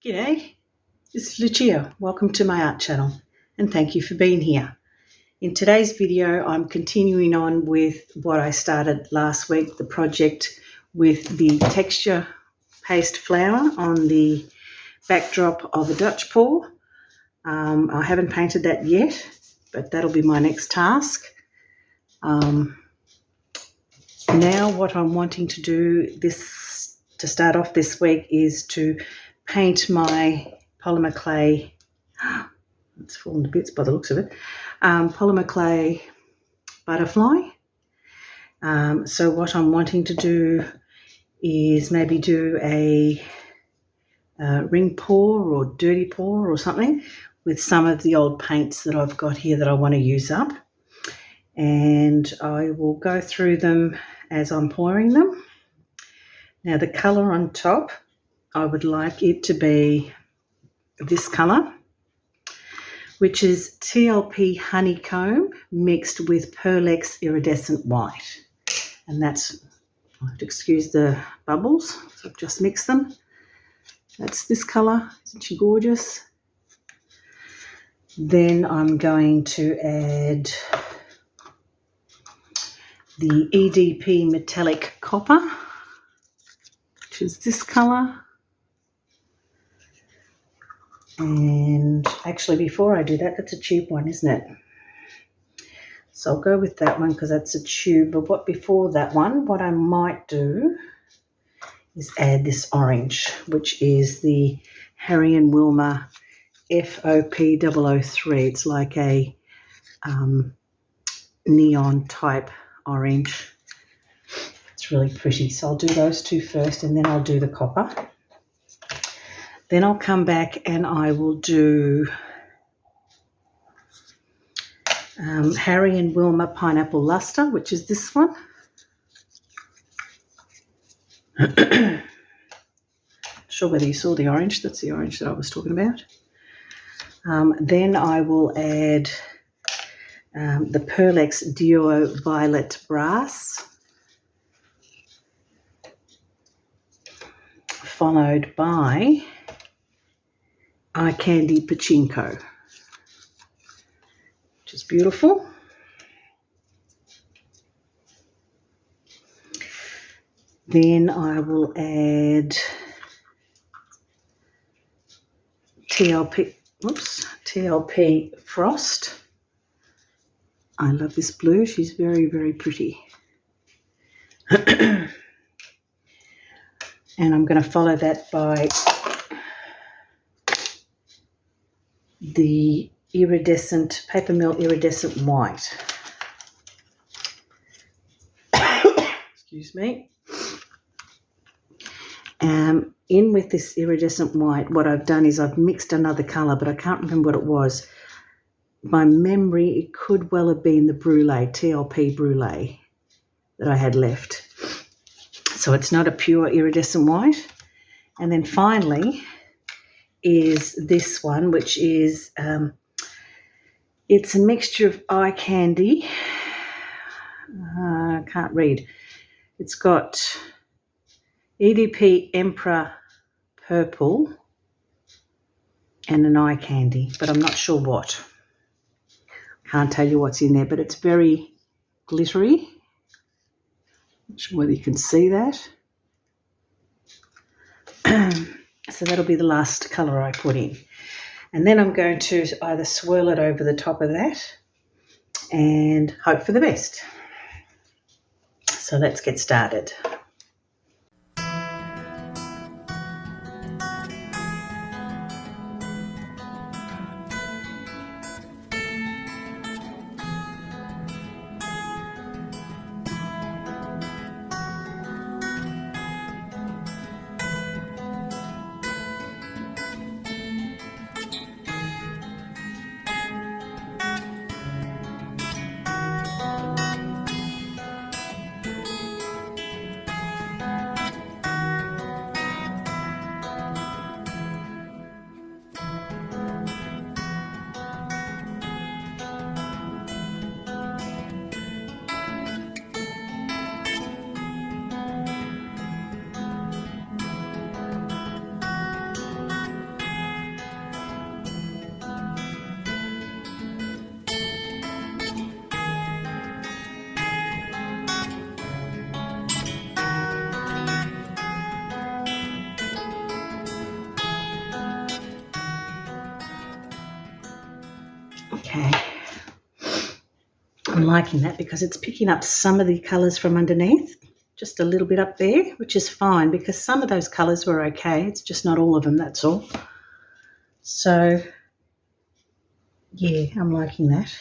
G'day, this is Lucia. Welcome to my art channel and thank you for being here. In today's video, I'm continuing on with what I started last week, the project with the texture paste flower on the backdrop of a Dutch paw. I haven't painted that yet, but that'll be my next task. Now what I'm wanting to do to start off this week is to paint my polymer clay. It's fallen to bits by the looks of it. Polymer clay butterfly. So what I'm wanting to do is maybe do a ring paw or dirty paw or something with some of the old paints that I've got here that I want to use up. And I will go through them as I'm pouring them. Now the colour on top, I would like it to be this colour, which is TLP Honeycomb mixed with Pearlex Iridescent White. And that's, I have to excuse the bubbles, so I've just mixed them. That's this colour. Isn't she gorgeous? Then I'm going to add the EDP Metallic Copper, which is this colour. And actually before I do that, that's a tube one, isn't it? So I'll go with that one because that's a tube. But before that one, what I might do is add this orange, which is the Harry and Wilma FOP 003. It's like a neon type orange. It's really pretty. So I'll do those two first and then I'll do the copper. Then I'll come back and I will do Harry and Wilma Pineapple Luster, which is this one. Not sure whether you saw the orange. That's the orange that I was talking about. Then I will add the Pearlex Duo Violet Brass, followed by Eye Candy Pachinko, which is beautiful. Then I will add TLP Frost. I love this blue. She's very, very pretty. And I'm going to follow that by the iridescent, Paper Mill Iridescent White. Excuse me. In with this iridescent white, what I've done is I've mixed another colour, but I can't remember what it was. By memory, it could well have been the Brulee, TLP Brulee, that I had left. So it's not a pure iridescent white. And then finally is this one, which is, it's a mixture of eye candy. I can't read. It's got EDP Emperor Purple and an eye candy, but I'm not sure what. Can't tell you what's in there, but it's very glittery. Not sure whether you can see that. So that'll be the last colour I put in. And then I'm going to either swirl it over the top of that and hope for the best. So let's get started. I'm liking that because it's picking up some of the colours from underneath, just a little bit up there, which is fine because some of those colours were okay. It's just not all of them, that's all. So, yeah, I'm liking that.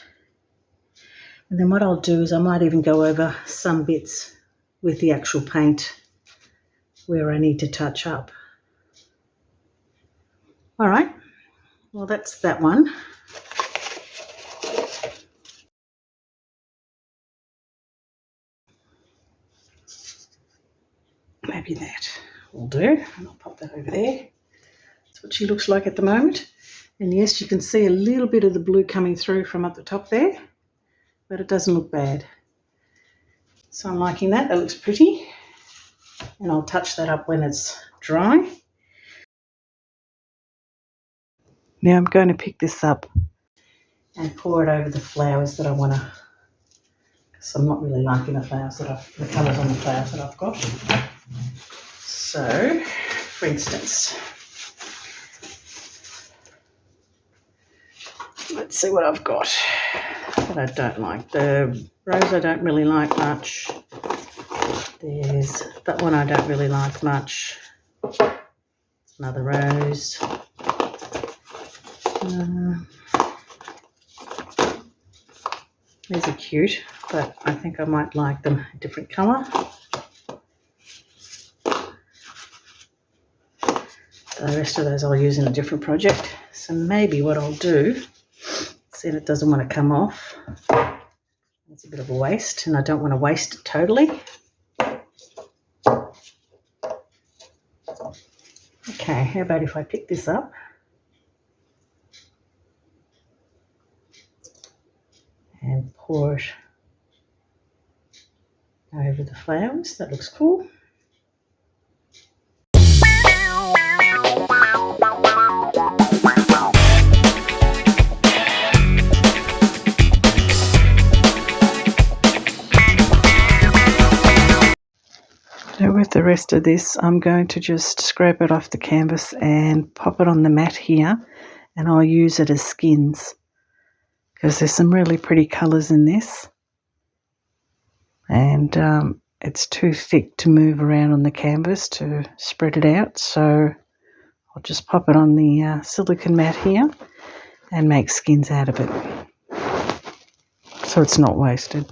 And then what I'll do is I might even go over some bits with the actual paint where I need to touch up. All right, well, that's that one. Maybe that will do, and I'll pop that over there. That's what she looks like at the moment. And yes, you can see a little bit of the blue coming through from up the top there, but it doesn't look bad. So I'm liking that. That looks pretty. And I'll touch that up when it's dry. Now I'm going to pick this up and pour it over the flowers that I want to, because I'm not really liking the flowers that the colours on the flowers that I've got. So, for instance, let's see what I've got that I don't like. The rose I don't really like much. There's that one I don't really like much. Another rose. These are cute, but I think I might like them a different colour. The rest of those I'll use in a different project. So maybe what I'll do, seeing it doesn't want to come off, it's a bit of a waste and I don't want to waste it totally. Okay, how about if I pick this up and pour it over the flowers? That looks cool. Now with the rest of this, I'm going to just scrape it off the canvas and pop it on the mat here, and I'll use it as skins because there's some really pretty colours in this, and it's too thick to move around on the canvas to spread it out, so I'll just pop it on the silicone mat here and make skins out of it so it's not wasted.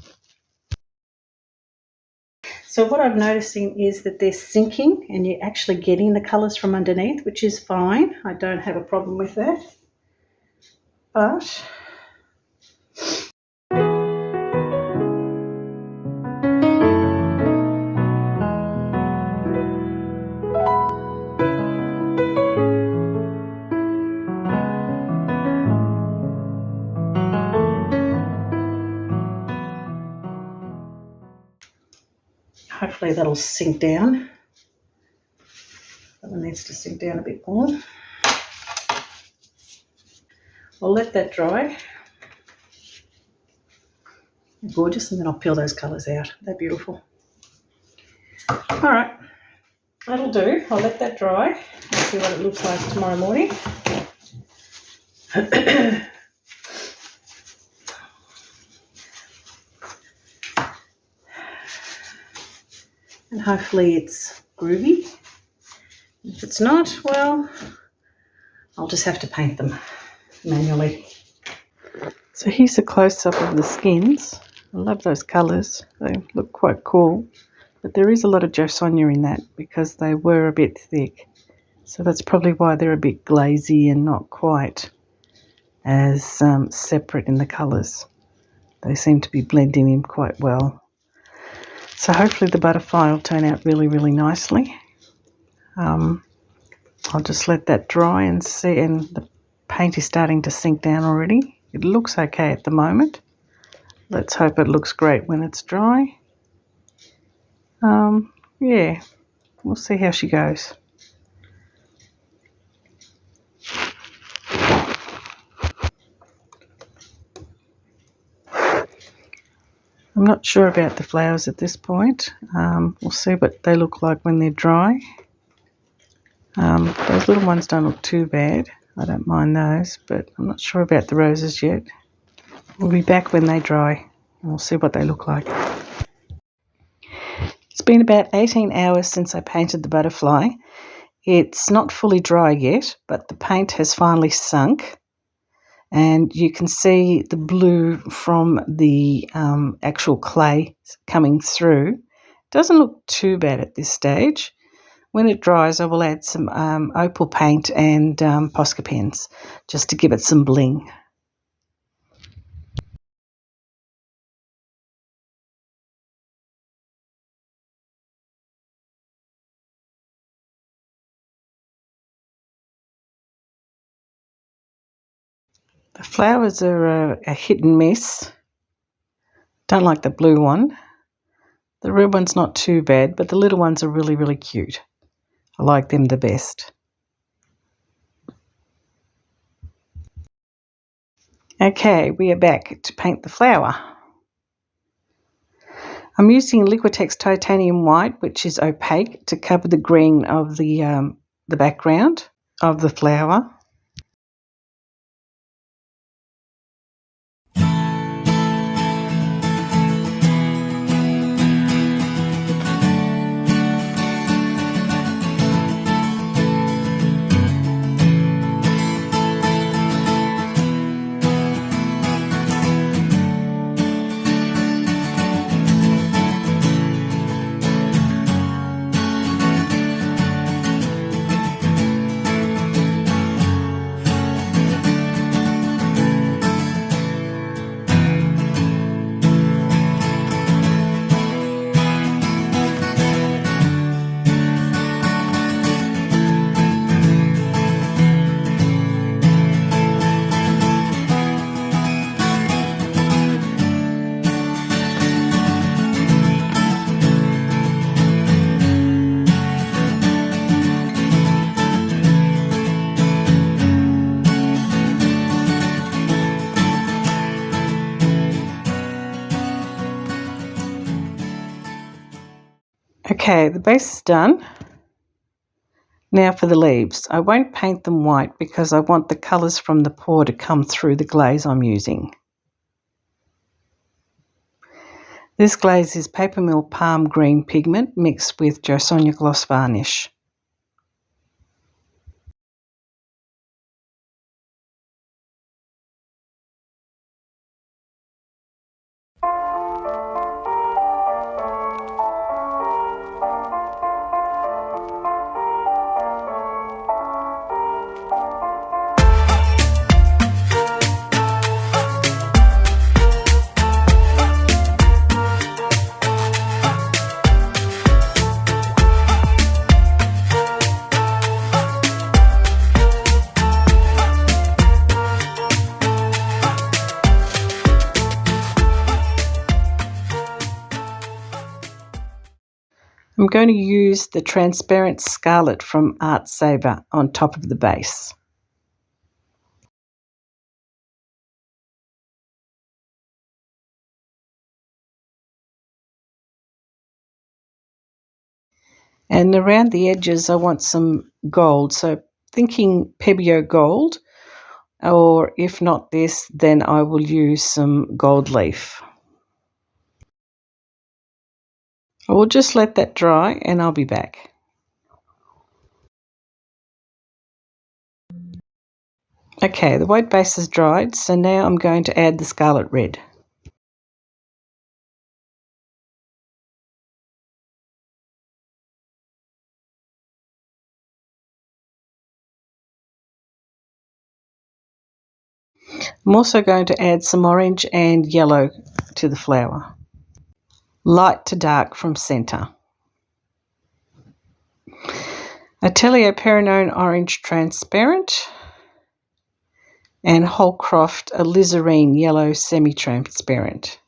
So what I'm noticing is that they're sinking and you're actually getting the colours from underneath, which is fine. I don't have a problem with that. But hopefully that'll sink down. That one needs to sink down a bit more. I'll let that dry. Gorgeous, and then I'll peel those colours out. They're beautiful. All right, that'll do. I'll let that dry and see what it looks like tomorrow morning. And hopefully it's groovy. If it's not, well, I'll just have to paint them manually. So here's a close-up of the skins. I love those colours. They look quite cool. But there is a lot of Josonia in that because they were a bit thick. So that's probably why they're a bit glazy and not quite as separate in the colours. They seem to be blending in quite well. So hopefully the butterfly will turn out really, really nicely. I'll just let that dry and see, and the paint is starting to sink down already. It looks okay at the moment. Let's hope it looks great when it's dry. Yeah, we'll see how she goes. I'm not sure about the flowers at this point. We'll see what they look like when they're dry. Those little ones don't look too bad. I don't mind those, but I'm not sure about the roses yet. We'll be back when they dry. We'll see what they look like. It's been about 18 hours since I painted the butterfly. It's not fully dry yet, but the paint has finally sunk, and you can see the blue from the actual clay coming through. Doesn't look too bad at this stage. When it dries, I will add some Opal paint and Posca pens just to give it some bling. The flowers are a hit and miss. Don't like the blue one. The red one's not too bad, but the little ones are really, really cute. I like them the best. Okay, we are back to paint the flower. I'm using Liquitex Titanium White, which is opaque, to cover the green of the background of the flower. Okay, the base is done. Now for the leaves. I won't paint them white because I want the colours from the pour to come through the glaze I'm using. This glaze is Paper Mill Palm Green pigment mixed with Josonia Gloss Varnish. I'm going to use the transparent scarlet from Art Saver on top of the base. And around the edges I want some gold, so thinking Pebbio gold, or if not this, then I will use some gold leaf. I will just let that dry and I'll be back. Okay, the white base is dried, so now I'm going to add the scarlet red. I'm also going to add some orange and yellow to the flower. Light to dark from centre. Atelier Perrignon Orange Transparent and Holcroft Alizarin Yellow Semi-Transparent.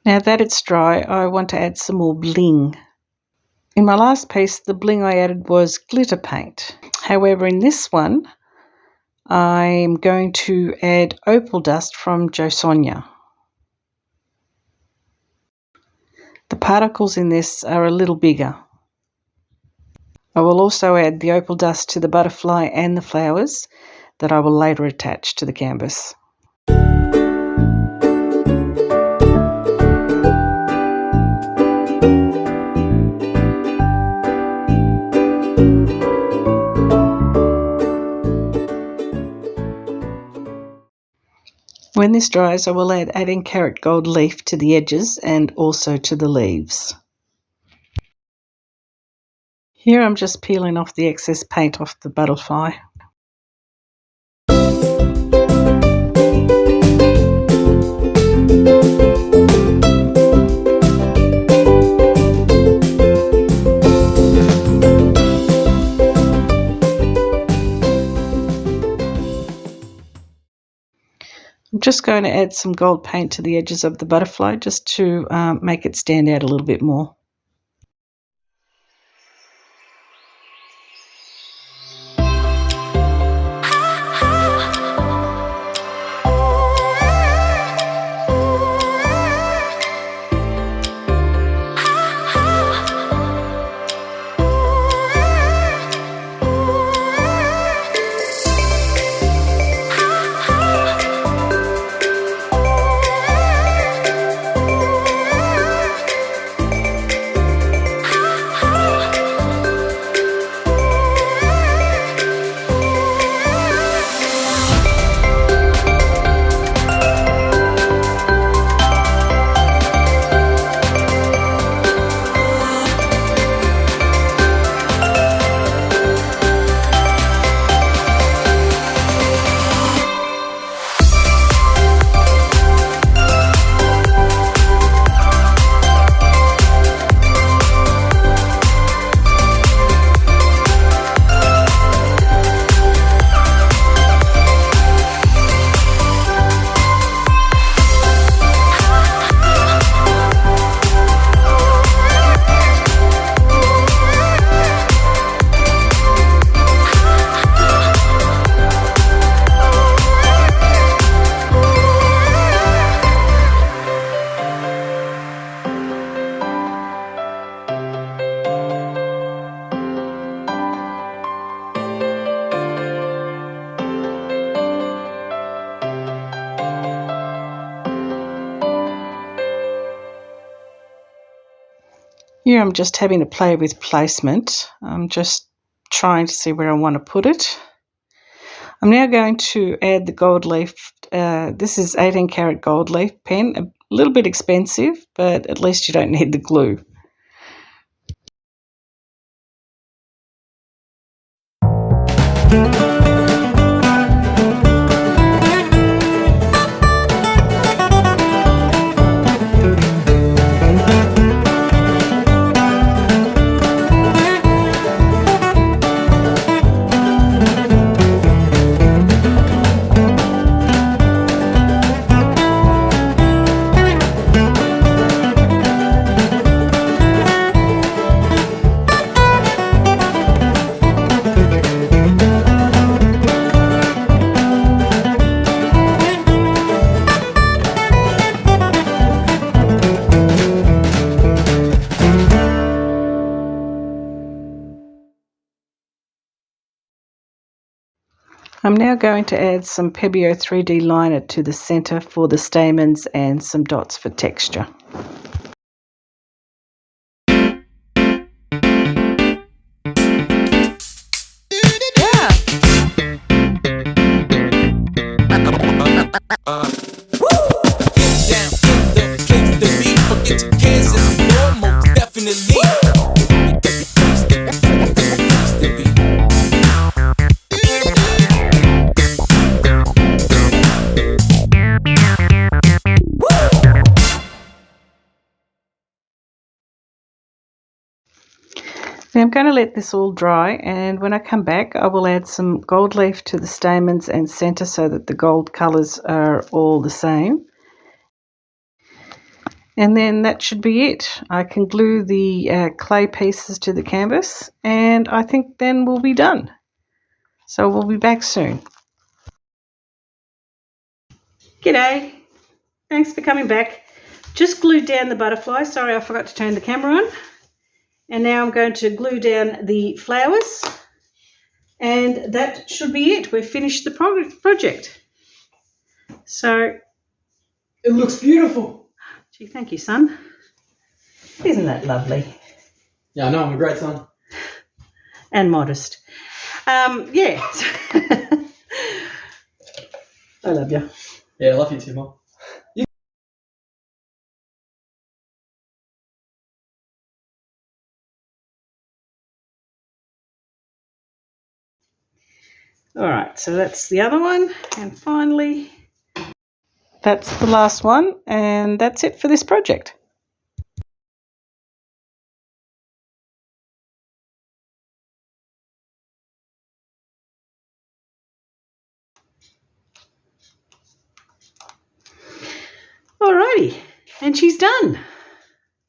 Now that it's dry, I want to add some more bling. In my last piece, the bling I added was glitter paint. However, in this one, I'm going to add opal dust from Jo Sonja. The particles in this are a little bigger. I will also add the opal dust to the butterfly and the flowers that I will later attach to the canvas. When this dries, I will add 18 karat gold leaf to the edges and also to the leaves. Here I'm just peeling off the excess paint off the butterfly. I'm just going to add some gold paint to the edges of the butterfly just to make it stand out a little bit more. Here I'm just having to play with placement. I'm just trying to see where I want to put it. I'm now going to add the gold leaf. This is 18 karat gold leaf pen, a little bit expensive, but at least you don't need the glue. I'm now going to add some Pebeo 3D liner to the centre for the stamens and some dots for texture. Now I'm going to let this all dry, and when I come back I will add some gold leaf to the stamens and centre so that the gold colours are all the same. And then that should be it. I can glue the clay pieces to the canvas, and I think then we'll be done. So we'll be back soon. G'day. Thanks for coming back. Just glued down the butterfly. Sorry, I forgot to turn the camera on. And now I'm going to glue down the flowers. And that should be it. We've finished the project. So it looks beautiful. Gee, thank you, son. Isn't that lovely? Yeah, I know, I'm a great son. And modest. Yeah. I love you. Yeah, I love you too, Mum. All right, so that's the other one. And finally, that's the last one. And that's it for this project. Alrighty, and she's done.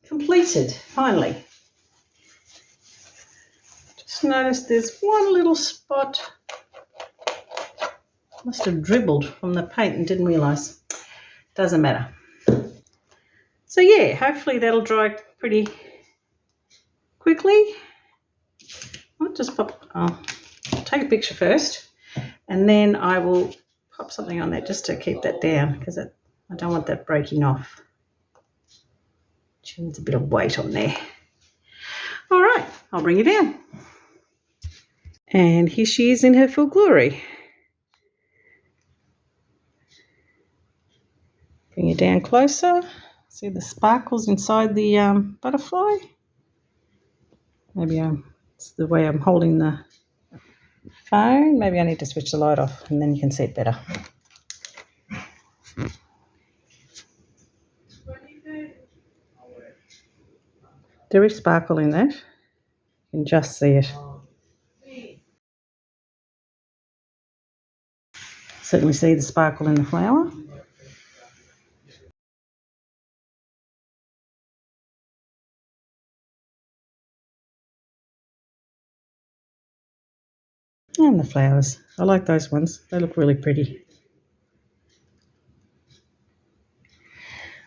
Completed, finally. Just noticed there's one little spot. Must have dribbled from the paint and didn't realise. Doesn't matter. So yeah, hopefully that'll dry pretty quickly. I'll just I'll take a picture first, and then I will pop something on that just to keep that down, because I don't want that breaking off. She needs a bit of weight on there. All right, I'll bring you down. And here she is in her full glory. Bring it down closer. See the sparkles inside the butterfly? Maybe it's the way I'm holding the phone. Maybe I need to switch the light off and then you can see it better. There is sparkle in that. You can just see it. Certainly see the sparkle in the flower. And the flowers. I like those ones. They look really pretty.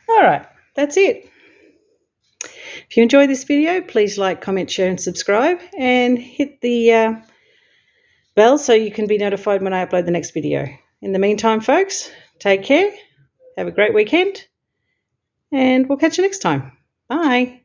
All right, that's it. If you enjoyed this video, please like, comment, share and subscribe, and hit the bell so you can be notified when I upload the next video. In the meantime, folks, take care, have a great weekend, and we'll catch you next time. Bye.